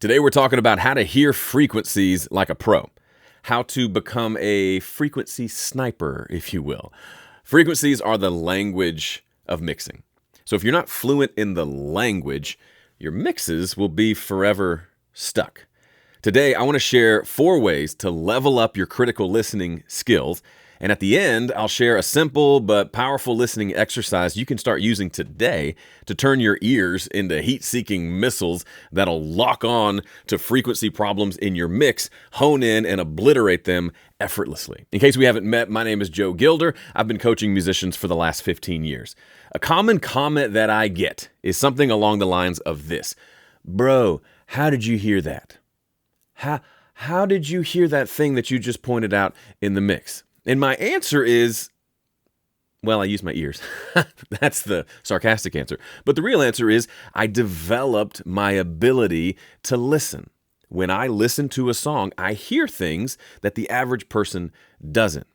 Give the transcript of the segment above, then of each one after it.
Today we're talking about how to hear frequencies like a pro, how to become a frequency sniper, if you will. Frequencies are the language of mixing. So if you're not fluent in the language, your mixes will be forever stuck. Today I want to share 4 ways to level up your critical listening skills. And at the end, I'll share a simple but powerful listening exercise you can start using today to turn your ears into heat-seeking missiles that'll lock on to frequency problems in your mix, hone in, and obliterate them effortlessly. In case we haven't met, my name is Gilder. I've been coaching musicians for the last 15 years. A common comment that I get is something along the lines of this. Bro, how did you hear that? How did you hear that thing that you just pointed out in the mix? And my answer is, well, I use my ears. That's the sarcastic answer. But the real answer is I developed my ability to listen. When I listen to a song, I hear things that the average person doesn't.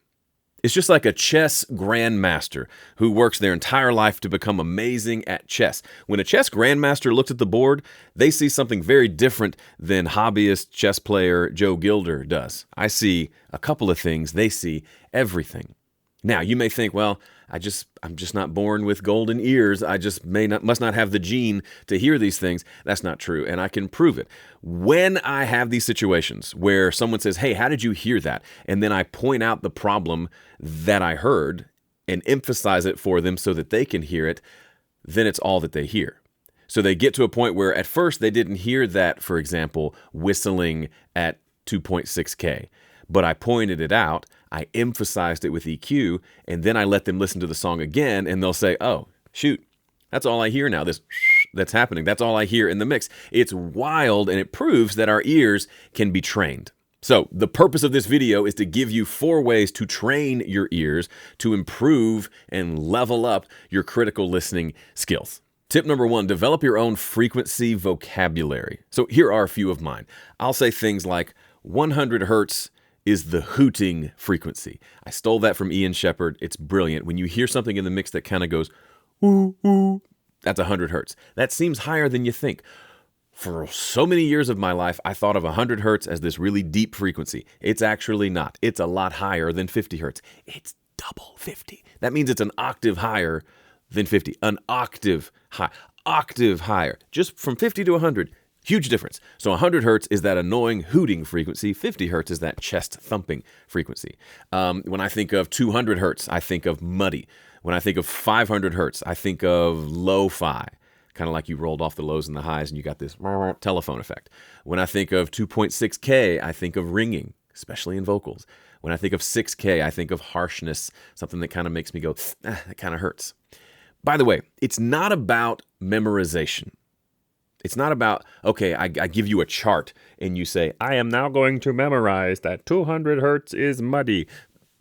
It's just like a chess grandmaster who works their entire life to become amazing at chess. When a chess grandmaster looks at the board, they see something very different than hobbyist chess player Joe Gilder does. I see a couple of things. They see everything. Now, you may think, well, I'm just not born with golden ears. I just must not have the gene to hear these things. That's not true, and I can prove it. When I have these situations where someone says, hey, how did you hear that? And then I point out the problem that I heard and emphasize it for them so that they can hear it, then it's all that they hear. So they get to a point where at first they didn't hear that, for example, whistling at 2.6K. But I pointed it out, I emphasized it with EQ, and then I let them listen to the song again, and they'll say, oh, shoot, that's all I hear now, this that's happening. That's all I hear in the mix. It's wild, and it proves that our ears can be trained. So the purpose of this video is to give you 4 ways to train your ears to improve and level up your critical listening skills. Tip number 1, develop your own frequency vocabulary. So here are a few of mine. I'll say things like 100 hertz is the hooting frequency. I stole that from Ian Shepherd. It's brilliant. When you hear something in the mix that kind of goes, ooh, ooh, that's 100 hertz. That seems higher than you think. For so many years of my life, I thought of 100 hertz as this really deep frequency. It's actually not. It's a lot higher than 50 hertz. It's double 50. That means it's an octave higher than 50. An octave higher. Just from 50 to 100. Huge difference. So 100 hertz is that annoying hooting frequency. 50 hertz is that chest thumping frequency. When I think of 200 hertz, I think of muddy. When I think of 500 hertz, I think of lo-fi. Kind of like you rolled off the lows and the highs and you got this telephone effect. When I think of 2.6K, I think of ringing, especially in vocals. When I think of 6K, I think of harshness, something that kind of makes me go, that kind of hurts. By the way, it's not about memorization. It's not about, okay, I give you a chart and you say, I am now going to memorize that 200 hertz is muddy.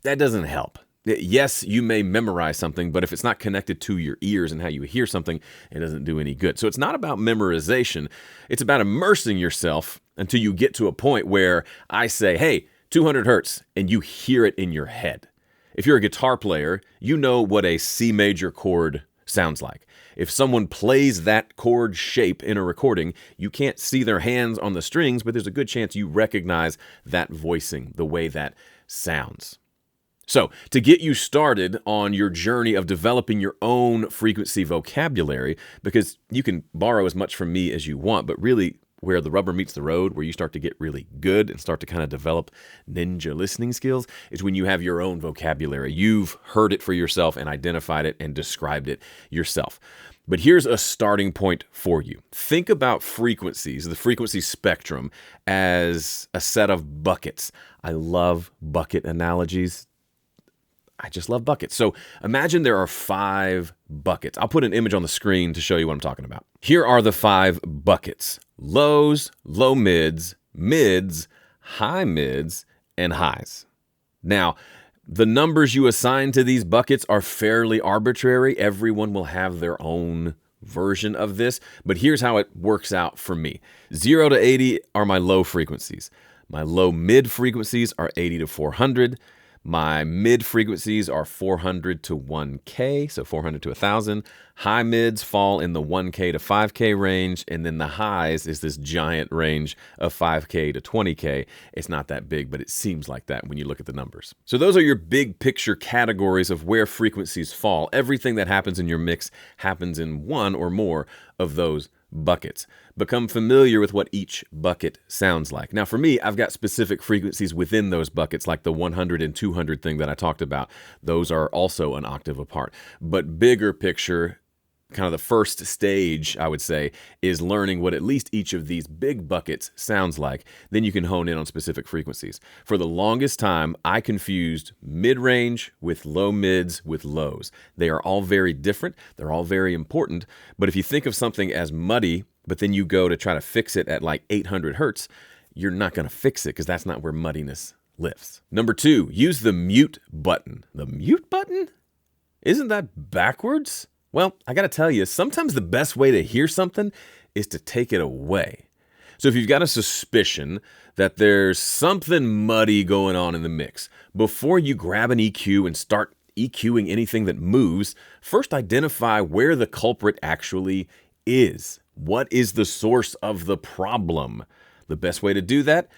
That doesn't help. Yes, you may memorize something, but if it's not connected to your ears and how you hear something, it doesn't do any good. So it's not about memorization. It's about immersing yourself until you get to a point where I say, hey, 200 hertz, and you hear it in your head. If you're a guitar player, you know what a C major chord sounds like. If someone plays that chord shape in a recording, you can't see their hands on the strings, but there's a good chance you recognize that voicing, the way that sounds. So, to get you started on your journey of developing your own frequency vocabulary, because you can borrow as much from me as you want, but really where the rubber meets the road, where you start to get really good and start to kind of develop ninja listening skills, is when you have your own vocabulary. You've heard it for yourself and identified it and described it yourself. But here's a starting point for you. Think about frequencies, the frequency spectrum, as a set of buckets. I love bucket analogies. I just love buckets. So imagine there are 5 buckets. I'll put an image on the screen to show you what I'm talking about. Here are the 5 buckets. Lows, low mids, mids, high mids, and highs. Now, the numbers you assign to these buckets are fairly arbitrary. Everyone will have their own version of this, but here's how it works out for me. 0 to 80 are my low frequencies. My low mid frequencies are 80 to 400. My mid frequencies are 400 to 1K, so 400 to 1,000. High mids fall in the 1K to 5K range, and then the highs is this giant range of 5K to 20K. It's not that big, but it seems like that when you look at the numbers. So those are your big picture categories of where frequencies fall. Everything that happens in your mix happens in one or more of those buckets. Become familiar with what each bucket sounds like. Now, for me, I've got specific frequencies within those buckets, like the 100 and 200 thing that I talked about. Those are also an octave apart. But bigger picture, kind of the first stage, I would say, is learning what at least each of these big buckets sounds like. Then you can hone in on specific frequencies. For the longest time, I confused mid-range with low mids with lows. They are all very different. They're all very important. But if you think of something as muddy, but then you go to try to fix it at like 800 hertz, you're not going to fix it because that's not where muddiness lives. Number 2, use the mute button. The mute button? Isn't that backwards? Well, I got to tell you, sometimes the best way to hear something is to take it away. So if you've got a suspicion that there's something muddy going on in the mix, before you grab an EQ and start EQing anything that moves, first identify where the culprit actually is. What is the source of the problem? The best way to do that?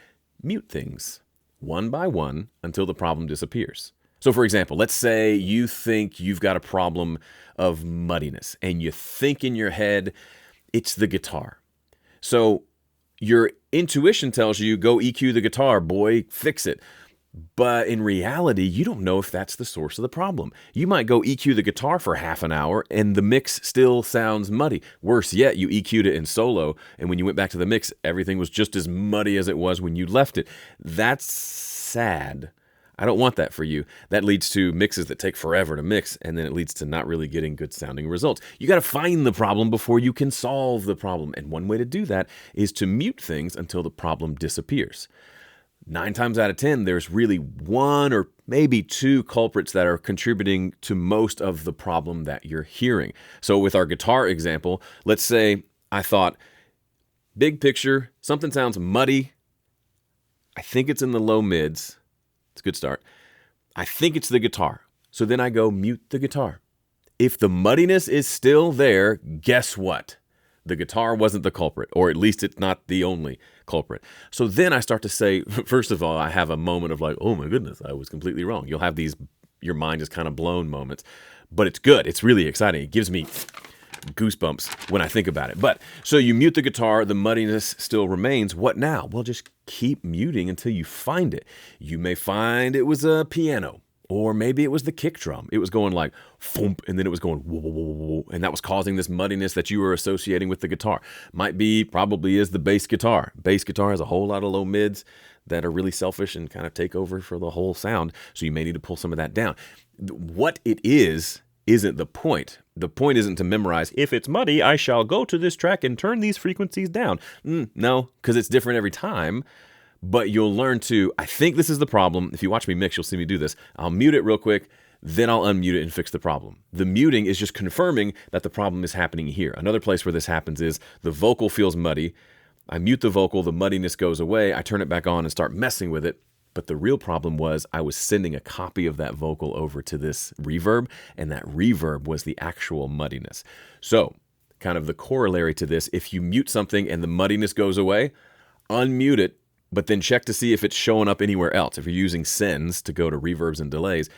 Mute things one by one until the problem disappears. So for example, let's say you think you've got a problem of muddiness and you think in your head, it's the guitar. So your intuition tells you, go EQ the guitar, boy, fix it. But in reality, you don't know if that's the source of the problem. You might go EQ the guitar for half an hour and the mix still sounds muddy. Worse yet, you EQ'd it in solo, and when you went back to the mix, everything was just as muddy as it was when you left it. That's sad. I don't want that for you. That leads to mixes that take forever to mix, and then it leads to not really getting good sounding results. You got to find the problem before you can solve the problem. And one way to do that is to mute things until the problem disappears. 9 times out of 10, there's really one or maybe two culprits that are contributing to most of the problem that you're hearing. So with our guitar example, let's say I thought, big picture, something sounds muddy. I think it's in the low mids. It's a good start. I think it's the guitar. So then I go mute the guitar. If the muddiness is still there, guess what? The guitar wasn't the culprit, or at least it's not the only culprit. So then I start to say, first of all, I have a moment of like, oh my goodness, I was completely wrong. You'll have these, your mind is kind of blown moments, but it's good. It's really exciting. It gives me goosebumps when I think about it. But so you mute the guitar, the muddiness still remains. What now? Well, just keep muting until you find it. You may find it was a piano. Or maybe it was the kick drum. It was going like thump, and then it was going whoa, whoa, whoa, whoa, and that was causing this muddiness that you were associating with the guitar. Might be, probably is the bass guitar. Bass guitar has a whole lot of low mids that are really selfish and kind of take over for the whole sound. So you may need to pull some of that down. What it is isn't the point. The point isn't to memorize, if it's muddy, I shall go to this track and turn these frequencies down. No, because it's different every time. But you'll learn to, I think this is the problem. If you watch me mix, you'll see me do this. I'll mute it real quick, then I'll unmute it and fix the problem. The muting is just confirming that the problem is happening here. Another place where this happens is the vocal feels muddy. I mute the vocal, the muddiness goes away. I turn it back on and start messing with it. But the real problem was I was sending a copy of that vocal over to this reverb, and that reverb was the actual muddiness. So kind of the corollary to this, if you mute something and the muddiness goes away, unmute it, but then check to see if it's showing up anywhere else. If you're using sends to go to reverbs and delays,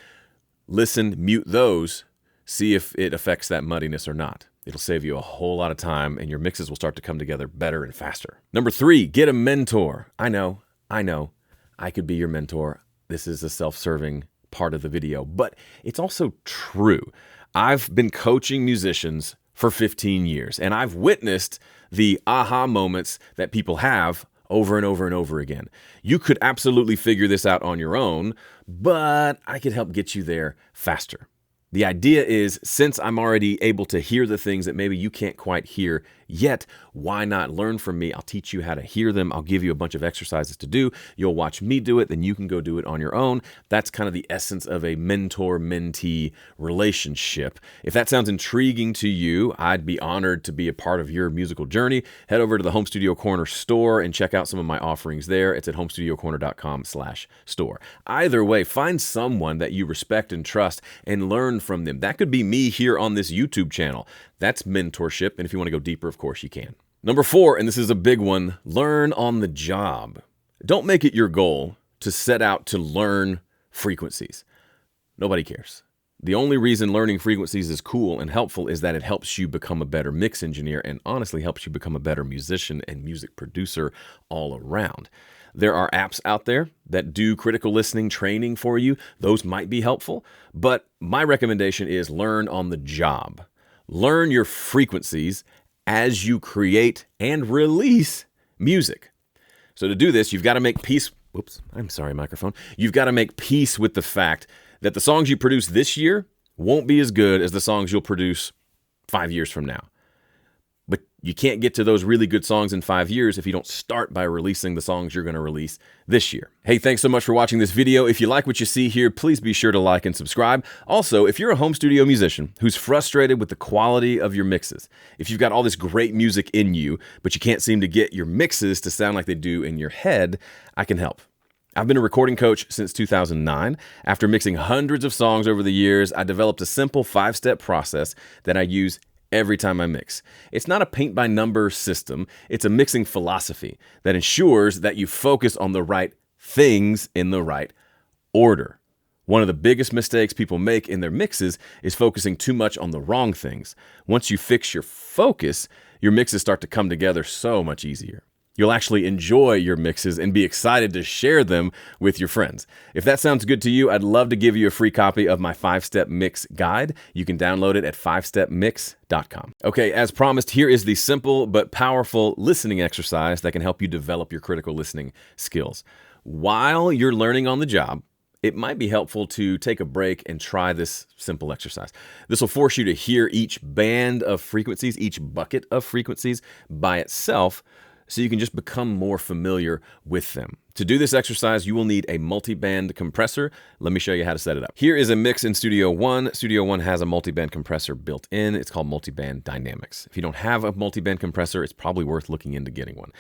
listen, mute those, see if it affects that muddiness or not. It'll save you a whole lot of time, and your mixes will start to come together better and faster. Number 3, get a mentor. I know, I could be your mentor. This is a self-serving part of the video, but it's also true. I've been coaching musicians for 15 years, and I've witnessed the aha moments that people have over and over and over again. You could absolutely figure this out on your own, but I could help get you there faster. The idea is, since I'm already able to hear the things that maybe you can't quite hear yet. Why not learn from me? I'll teach you how to hear them. I'll give you a bunch of exercises to do. You'll watch me do it, then you can go do it on your own. That's kind of the essence of a mentor-mentee relationship. If that sounds intriguing to you, I'd be honored to be a part of your musical journey. Head over to the Home Studio Corner store and check out some of my offerings there. It's at homestudiocorner.com/store. Either way, find someone that you respect and trust and learn from them. That could be me here on this YouTube channel. That's mentorship. And if you want to go deeper, of course you can. Number 4, and this is a big one, learn on the job. Don't make it your goal to set out to learn frequencies. Nobody cares. The only reason learning frequencies is cool and helpful is that it helps you become a better mix engineer and honestly helps you become a better musician and music producer all around. There are apps out there that do critical listening training for you. Those might be helpful, but my recommendation is learn on the job. Learn your frequencies as you create and release music. So to do this, you've got to make peace. Whoops, I'm sorry, microphone. You've got to make peace with the fact that the songs you produce this year won't be as good as the songs you'll produce 5 years from now. But you can't get to those really good songs in 5 years if you don't start by releasing the songs you're going to release this year. Hey, thanks so much for watching this video. If you like what you see here, please be sure to like and subscribe. Also, if you're a home studio musician who's frustrated with the quality of your mixes, if you've got all this great music in you, but you can't seem to get your mixes to sound like they do in your head, I can help. I've been a recording coach since 2009. After mixing hundreds of songs over the years, I developed a simple 5-step process that I use every time I mix. It's not a paint-by-number system. It's a mixing philosophy that ensures that you focus on the right things in the right order. One of the biggest mistakes people make in their mixes is focusing too much on the wrong things. Once you fix your focus, your mixes start to come together so much easier. You'll actually enjoy your mixes and be excited to share them with your friends. If that sounds good to you, I'd love to give you a free copy of my 5-step mix guide. You can download it at 5stepmix.com. Okay, as promised, here is the simple but powerful listening exercise that can help you develop your critical listening skills. While you're learning on the job, it might be helpful to take a break and try this simple exercise. This will force you to hear each band of frequencies, each bucket of frequencies by itself, so you can just become more familiar with them. To do this exercise, you will need a multi-band compressor. Let me show you how to set it up. Here is a mix in Studio One. Studio One has a multi-band compressor built in. It's called Multi-Band Dynamics. If you don't have a multi-band compressor, it's probably worth looking into getting one.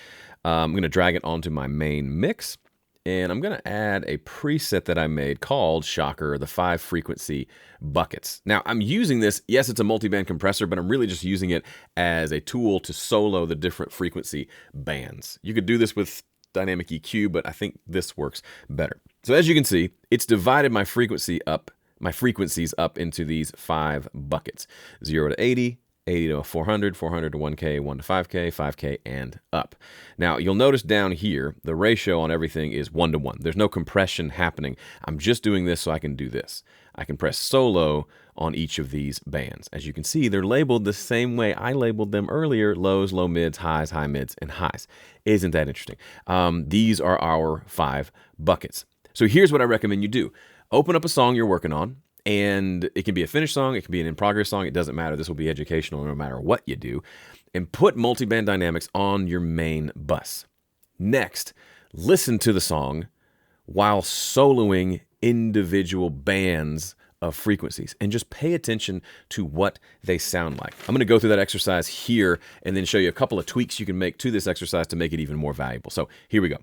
I'm gonna drag it onto my main mix, and I'm gonna add a preset that I made called Shocker, the 5 frequency buckets. Now I'm using this, yes, it's a multi-band compressor, but I'm really just using it as a tool to solo the different frequency bands. You could do this with dynamic EQ, but I think this works better. So as you can see, it's divided my frequencies up into these 5 buckets: 0 to 80, 80 to 400, 400 to 1K, 1 to 5K, 5K, and up. Now, you'll notice down here, the ratio on everything is 1 to 1. There's no compression happening. I'm just doing this so I can do this. I can press solo on each of these bands. As you can see, they're labeled the same way I labeled them earlier: lows, low mids, highs, high mids, and highs. Isn't that interesting? These are our 5 buckets. So here's what I recommend you do. Open up a song you're working on, and it can be a finished song, it can be an in-progress song, it doesn't matter. This will be educational no matter what you do. And put multi-band dynamics on your main bus. Next, listen to the song while soloing individual bands of frequencies, and just pay attention to what they sound like. I'm gonna go through that exercise here and then show you a couple of tweaks you can make to this exercise to make it even more valuable. So here we go.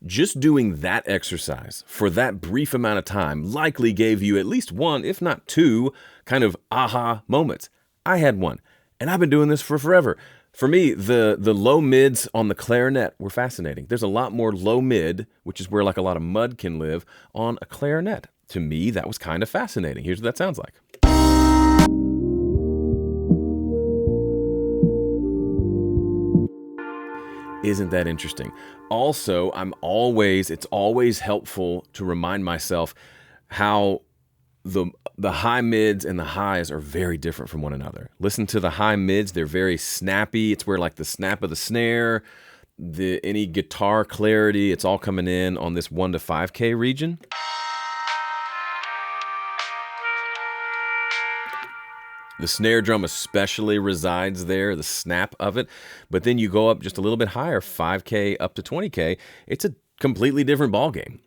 Just doing that exercise for that brief amount of time likely gave you at least one, if not 2, kind of aha moments. I had one, and I've been doing this for forever. For me, the low mids on the clarinet were fascinating. There's a lot more low mid, which is where like a lot of mud can live, on a clarinet. To me, that was kind of fascinating. Here's what that sounds like. Isn't that interesting? Also, it's always helpful to remind myself how the high mids and the highs are very different from one another. Listen to the high mids, they're very snappy. It's where like the snap of the snare, any guitar clarity, it's all coming in on this 1 to 5K region. The snare drum especially resides there, the snap of it. But then you go up just a little bit higher, 5K up to 20K, it's a completely different ballgame.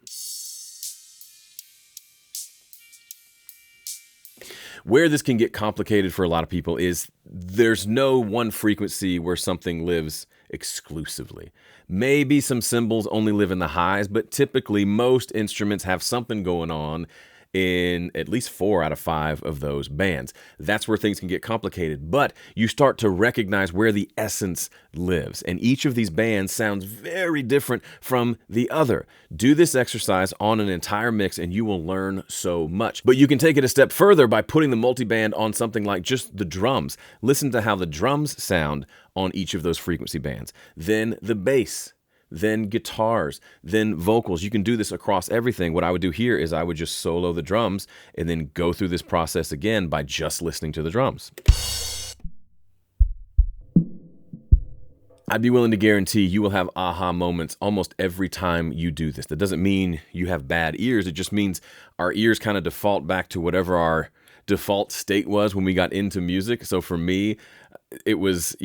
Where this can get complicated for a lot of people is there's no one frequency where something lives exclusively. Maybe some cymbals only live in the highs, but typically most instruments have something going on in at least 4 out of 5 of those bands. That's where things can get complicated, but you start to recognize where the essence lives, and each of these bands sounds very different from the other. Do this exercise on an entire mix and you will learn so much. But you can take it a step further by putting the multiband on something like just the drums. Listen to how the drums sound on each of those frequency bands. Then the bass, then guitars, then vocals. You can do this across everything. What I would do here is I would just solo the drums and then go through this process again by just listening to the drums. I'd be willing to guarantee you will have aha moments almost every time you do this. That doesn't mean you have bad ears. It just means our ears kind of default back to whatever our default state was when we got into music. So for me, it was,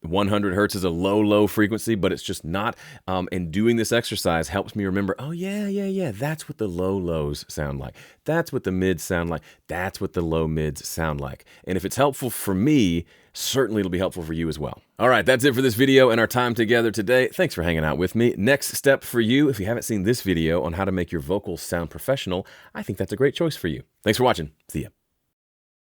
100 hertz is a low frequency, but it's just not. And doing this exercise helps me remember, oh yeah, that's what the lows sound like. That's what the mids sound like. That's what the low mids sound like. And if it's helpful for me, certainly it'll be helpful for you as well. All right, that's it for this video and our time together today. Thanks for hanging out with me. Next step for you, if you haven't seen this video on how to make your vocals sound professional, I think that's a great choice for you. Thanks for watching. See ya.